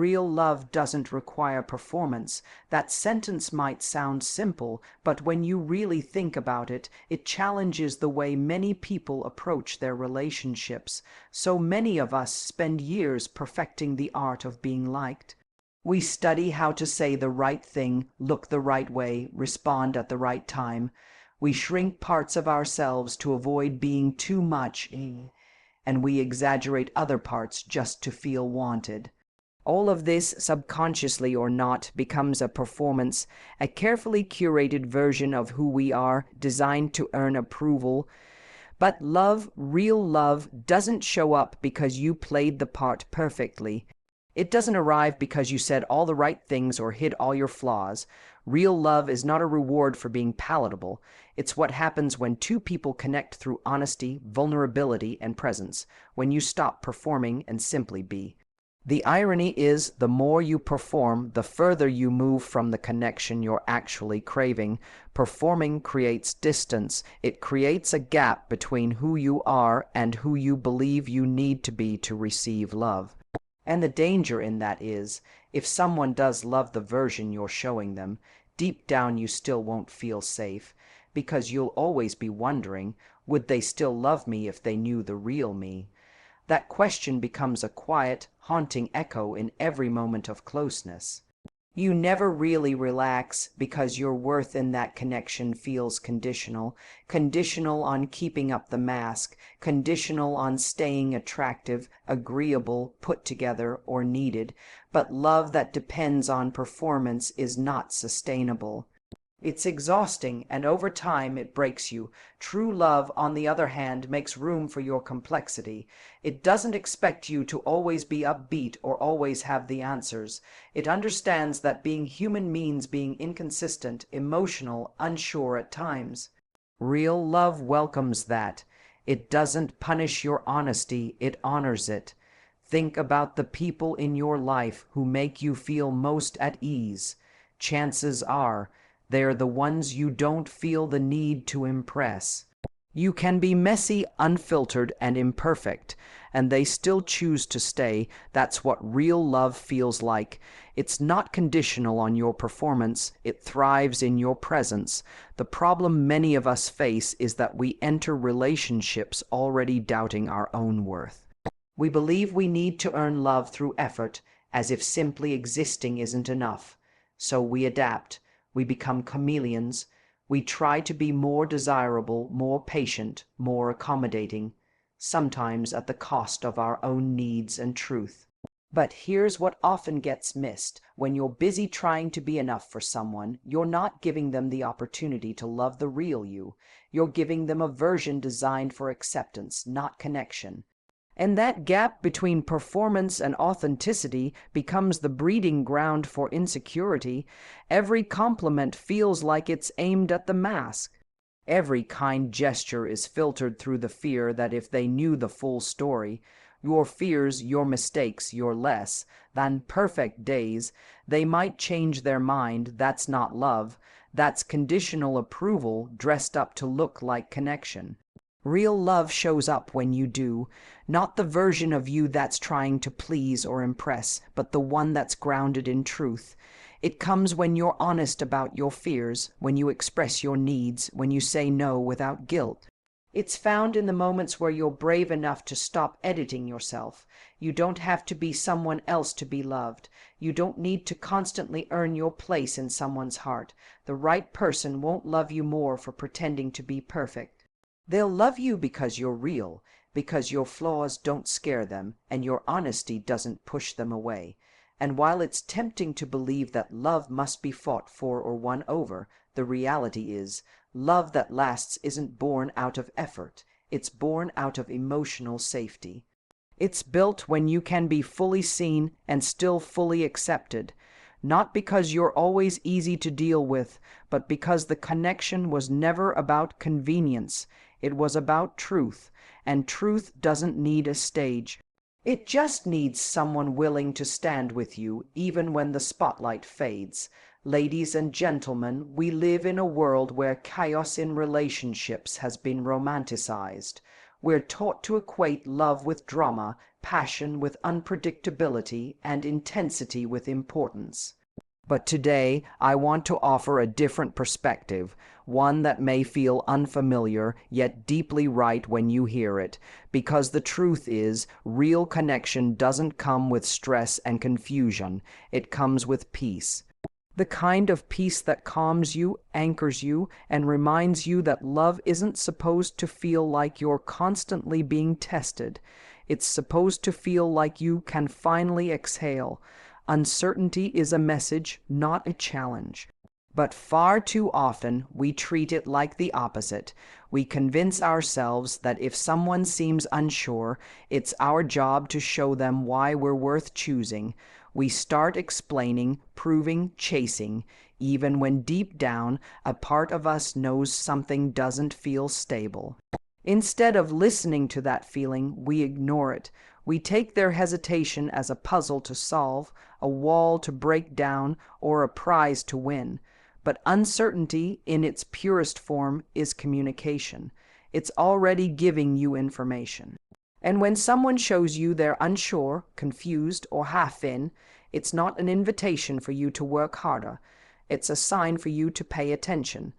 real love doesn't require performance. That sentence might sound simple, but when you really think about it, it challenges the way many people approach their relationships. So many of us spend years perfecting the art of being liked. We study how to say the right thing, look the right way, respond at the right time. We shrink parts of ourselves to avoid being too much, and we exaggerate other parts just to feel wanted. All of this, subconsciously or not, becomes a performance, a carefully curated version of who we are, designed to earn approval. But love, real love, doesn't show up because you played the part perfectly. It doesn't arrive because you said all the right things or hid all your flaws. Real love is not a reward for being palatable. It's what happens when two people connect through honesty, vulnerability, and presence, when you stop performing and simply be. The irony is, the more you perform, the further you move from the connection you're actually craving. Performing creates distance. It creates a gap between who you are and who you believe you need to be to receive love. And the danger in that is, if someone does love the version you're showing them, deep down you still won't feel safe, because you'll always be wondering, would they still love me if they knew the real me? That question becomes a quiet, haunting echo in every moment of closeness. You never really relax because your worth in that connection feels conditional. Conditional on keeping up the mask, conditional on staying attractive, agreeable, put together, or needed. But love that depends on performance is not sustainable. It's exhausting, and over time it breaks you. True love, on the other hand, makes room for your complexity. It doesn't expect you to always be upbeat or always have the answers. It understands that being human means being inconsistent, emotional, unsure at times. Real love welcomes that. It doesn't punish your honesty, it honors it. Think about the people in your life who make you feel most at ease. Chances are, they're the ones you don't feel the need to impress. You can be messy, unfiltered, and imperfect, and they still choose to stay. That's what real love feels like. It's not conditional on your performance. It thrives in your presence. The problem many of us face is that we enter relationships already doubting our own worth. We believe we need to earn love through effort, as if simply existing isn't enough. So we adapt. We become chameleons. We try to be more desirable, more patient, more accommodating, sometimes at the cost of our own needs and truth. But here's what often gets missed. When you're busy trying to be enough for someone, you're not giving them the opportunity to love the real you. You're giving them a version designed for acceptance, not connection. And that gap between performance and authenticity becomes the breeding ground for insecurity. Every compliment feels like it's aimed at the mask. Every kind gesture is filtered through the fear that if they knew the full story, your fears, your mistakes, your less than perfect days, they might change their mind. That's not love. That's conditional approval dressed up to look like connection. Real love shows up when you do, not the version of you that's trying to please or impress, but the one that's grounded in truth. It comes when you're honest about your fears, when you express your needs, when you say no without guilt. It's found in the moments where you're brave enough to stop editing yourself. You don't have to be someone else to be loved. You don't need to constantly earn your place in someone's heart. The right person won't love you more for pretending to be perfect. They'll love you because you're real, because your flaws don't scare them, and your honesty doesn't push them away. And while it's tempting to believe that love must be fought for or won over, the reality is, love that lasts isn't born out of effort. It's born out of emotional safety. It's built when you can be fully seen and still fully accepted. Not because you're always easy to deal with, but because the connection was never about convenience. It was about truth, and truth doesn't need a stage. It just needs someone willing to stand with you, even when the spotlight fades. Ladies and gentlemen, we live in a world where chaos in relationships has been romanticized. We're taught to equate love with drama, passion with unpredictability, and intensity with importance. But today, I want to offer a different perspective, one that may feel unfamiliar, yet deeply right when you hear it, because the truth is, real connection doesn't come with stress and confusion, it comes with peace. The kind of peace that calms you, anchors you, and reminds you that love isn't supposed to feel like you're constantly being tested. It's supposed to feel like you can finally exhale. Uncertainty is a message, not a challenge. But far too often, we treat it like the opposite. We convince ourselves that if someone seems unsure, it's our job to show them why we're worth choosing. We start explaining, proving, chasing, even when deep down, a part of us knows something doesn't feel stable. Instead of listening to that feeling, we ignore it. We take their hesitation as a puzzle to solve, a wall to break down, or a prize to win. But uncertainty, in its purest form, is communication. It's already giving you information. And when someone shows you they're unsure, confused, or half-in, it's not an invitation for you to work harder. It's a sign for you to pay attention.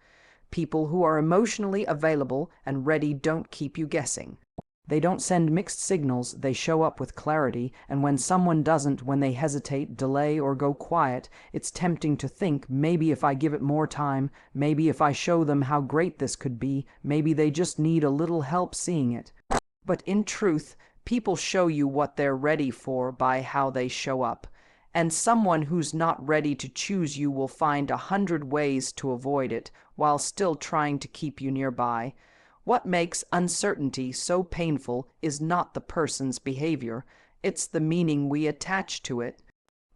People who are emotionally available and ready don't keep you guessing. They don't send mixed signals, they show up with clarity, and when someone doesn't, when they hesitate, delay, or go quiet, it's tempting to think, maybe if I give it more time, maybe if I show them how great this could be, maybe they just need a little help seeing it. But in truth, people show you what they're ready for by how they show up. And someone who's not ready to choose you will find 100 ways to avoid it, while still trying to keep you nearby. What makes uncertainty so painful is not the person's behavior, it's the meaning we attach to it.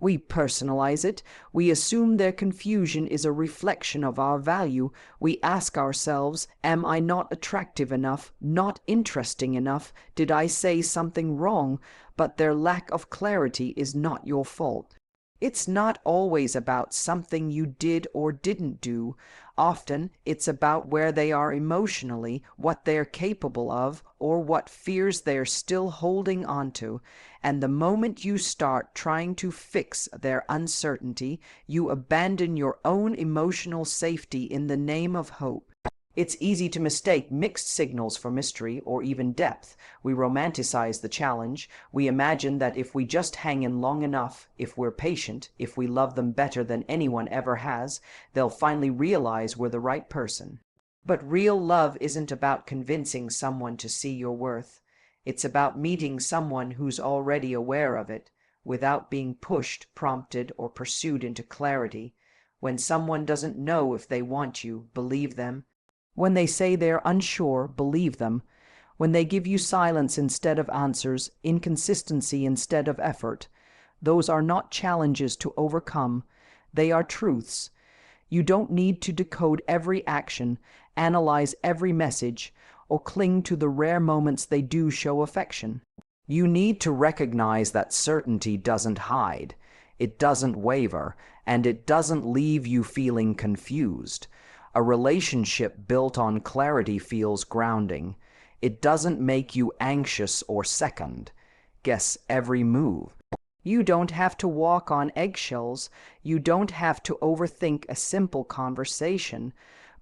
We personalize it. We assume their confusion is a reflection of our value. We ask ourselves, am I not attractive enough, not interesting enough? Did I say something wrong? But their lack of clarity is not your fault. It's not always about something you did or didn't do. Often, it's about where they are emotionally, what they're capable of, or what fears they're still holding onto. And the moment you start trying to fix their uncertainty, you abandon your own emotional safety in the name of hope. It's easy to mistake mixed signals for mystery or even depth. We romanticize the challenge. We imagine that if we just hang in long enough, if we're patient, if we love them better than anyone ever has, they'll finally realize we're the right person. But real love isn't about convincing someone to see your worth. It's about meeting someone who's already aware of it, without being pushed, prompted, or pursued into clarity. When someone doesn't know if they want you, believe them. When they say they're unsure, believe them. When they give you silence instead of answers, inconsistency instead of effort, those are not challenges to overcome. They are truths. You don't need to decode every action, analyze every message, or cling to the rare moments they do show affection. You need to recognize that certainty doesn't hide, it doesn't waver, and it doesn't leave you feeling confused. A relationship built on clarity feels grounding. It doesn't make you anxious or second. Guess every move. You don't have to walk on eggshells. You don't have to overthink a simple conversation.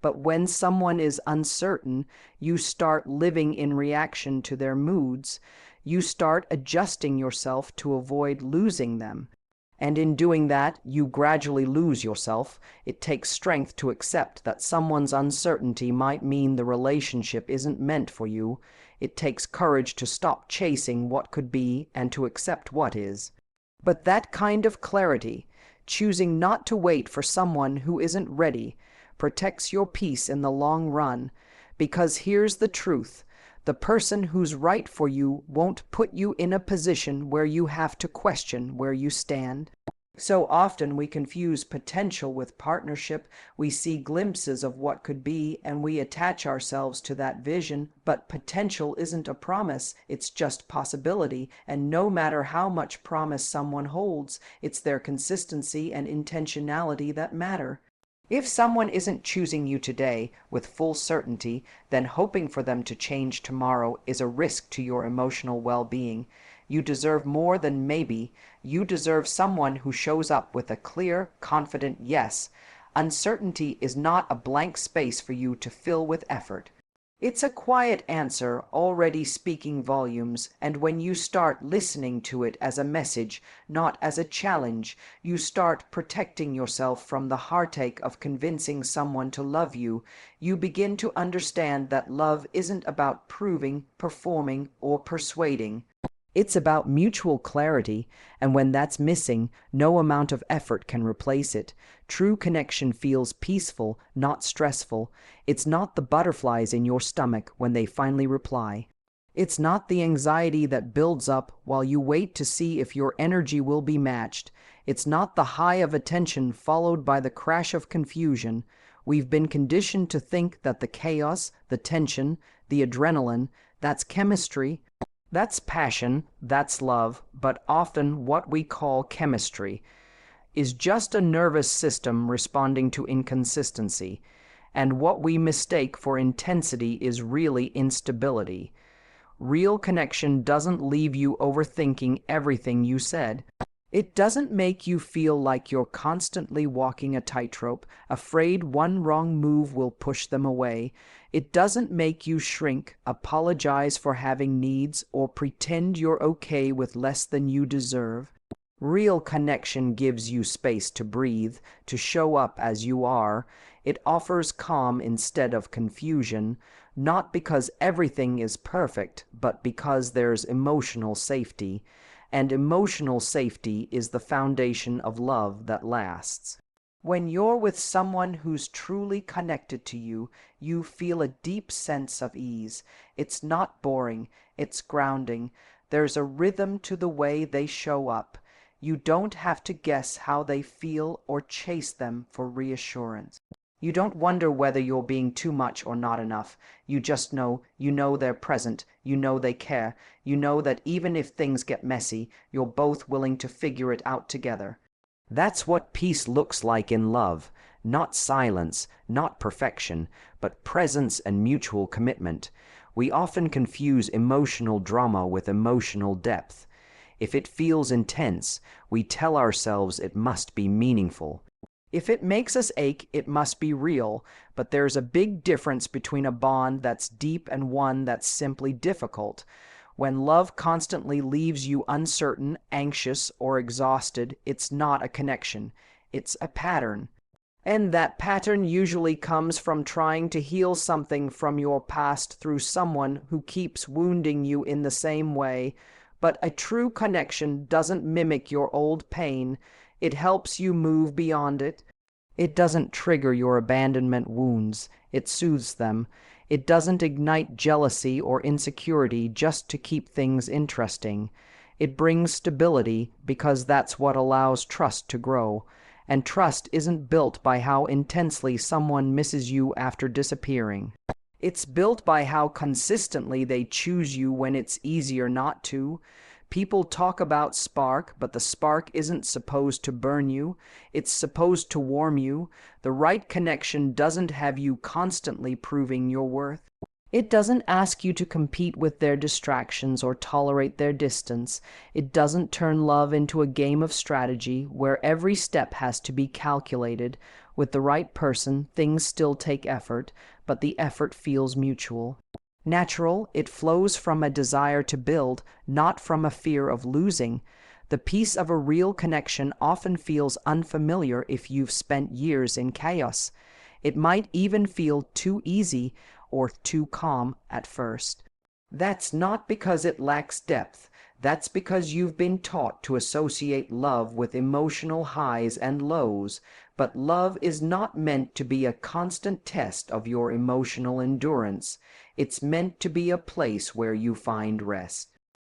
But when someone is uncertain, you start living in reaction to their moods. You start adjusting yourself to avoid losing them. And in doing that, you gradually lose yourself. It takes strength to accept that someone's uncertainty might mean the relationship isn't meant for you. It takes courage to stop chasing what could be and to accept what is. But that kind of clarity, choosing not to wait for someone who isn't ready, protects your peace in the long run. Because here's the truth. The person who's right for you won't put you in a position where you have to question where you stand. So often we confuse potential with partnership. We see glimpses of what could be and we attach ourselves to that vision. But potential isn't a promise, it's just possibility. And no matter how much promise someone holds, it's their consistency and intentionality that matter. If someone isn't choosing you today with full certainty, then hoping for them to change tomorrow is a risk to your emotional well-being. You deserve more than maybe. You deserve someone who shows up with a clear, confident yes. Uncertainty is not a blank space for you to fill with effort. It's a quiet answer already speaking volumes, and when you start listening to it as a message, not as a challenge, you start protecting yourself from the heartache of convincing someone to love you. You begin to understand that love isn't about proving, performing, or persuading. It's about mutual clarity, and when that's missing, no amount of effort can replace it. True connection feels peaceful, not stressful. It's not the butterflies in your stomach when they finally reply. It's not the anxiety that builds up while you wait to see if your energy will be matched. It's not the high of attention followed by the crash of confusion. We've been conditioned to think that the chaos, the tension, the adrenaline, that's chemistry. That's passion, that's love, but often what we call chemistry is just a nervous system responding to inconsistency, and what we mistake for intensity is really instability. Real connection doesn't leave you overthinking everything you said. It doesn't make you feel like you're constantly walking a tightrope, afraid one wrong move will push them away. It doesn't make you shrink, apologize for having needs, or pretend you're okay with less than you deserve. Real connection gives you space to breathe, to show up as you are. It offers calm instead of confusion, not because everything is perfect, but because there's emotional safety. And emotional safety is the foundation of love that lasts. When you're with someone who's truly connected to you, you feel a deep sense of ease. It's not boring, it's grounding. There's a rhythm to the way they show up. You don't have to guess how they feel or chase them for reassurance. You don't wonder whether you're being too much or not enough. You just know, they're present, they care, that even if things get messy, you're both willing to figure it out together. That's what peace looks like in love. Not silence, not perfection, but presence and mutual commitment. We often confuse emotional drama with emotional depth. If it feels intense, we tell ourselves it must be meaningful. If it makes us ache, it must be real, but there's a big difference between a bond that's deep and one that's simply difficult. When love constantly leaves you uncertain, anxious, or exhausted, it's not a connection. It's a pattern. And that pattern usually comes from trying to heal something from your past through someone who keeps wounding you in the same way. But a true connection doesn't mimic your old pain. It helps you move beyond it. It doesn't trigger your abandonment wounds. It soothes them. It doesn't ignite jealousy or insecurity just to keep things interesting. It brings stability because that's what allows trust to grow. And trust isn't built by how intensely someone misses you after disappearing. It's built by how consistently they choose you when it's easier not to. People talk about spark, but the spark isn't supposed to burn you. It's supposed to warm you. The right connection doesn't have you constantly proving your worth. It doesn't ask you to compete with their distractions or tolerate their distance. It doesn't turn love into a game of strategy where every step has to be calculated. With the right person, things still take effort, but the effort feels mutual. Natural, it flows from a desire to build, not from a fear of losing. The peace of a real connection often feels unfamiliar if you've spent years in chaos. It might even feel too easy or too calm at first. That's not because it lacks depth. That's because you've been taught to associate love with emotional highs and lows. But love is not meant to be a constant test of your emotional endurance. It's meant to be a place where you find rest.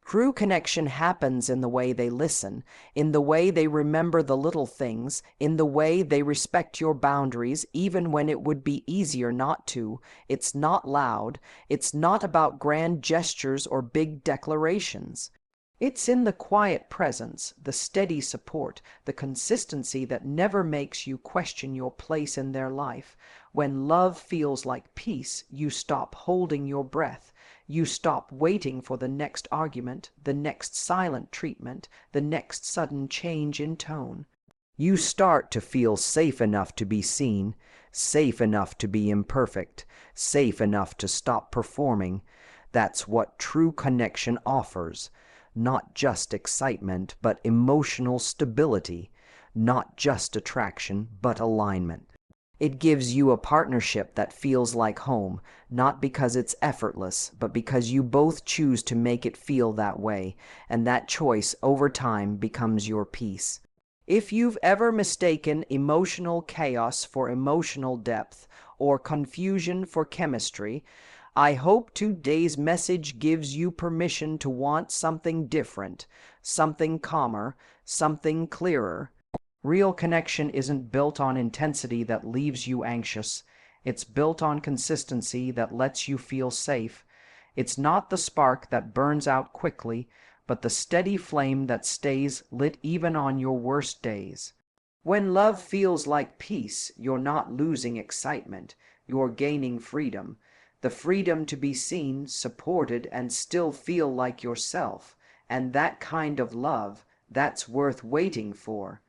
True connection happens in the way they listen, in the way they remember the little things, in the way they respect your boundaries, even when it would be easier not to. It's not loud. It's not about grand gestures or big declarations. It's in the quiet presence, the steady support, the consistency that never makes you question your place in their life. When love feels like peace, you stop holding your breath. You stop waiting for the next argument, the next silent treatment, the next sudden change in tone. You start to feel safe enough to be seen, safe enough to be imperfect, safe enough to stop performing. That's what true connection offers. Not just excitement, but emotional stability. Not just attraction, but alignment. It gives you a partnership that feels like home, not because it's effortless, but because you both choose to make it feel that way, and that choice over time becomes your peace. If you've ever mistaken emotional chaos for emotional depth, or confusion for chemistry, I hope today's message gives you permission to want something different, something calmer, something clearer. Real connection isn't built on intensity that leaves you anxious. It's built on consistency that lets you feel safe. It's not the spark that burns out quickly, but the steady flame that stays lit even on your worst days. When love feels like peace, you're not losing excitement, you're gaining freedom. The freedom to be seen, supported, and still feel like yourself. And that kind of love, that's worth waiting for.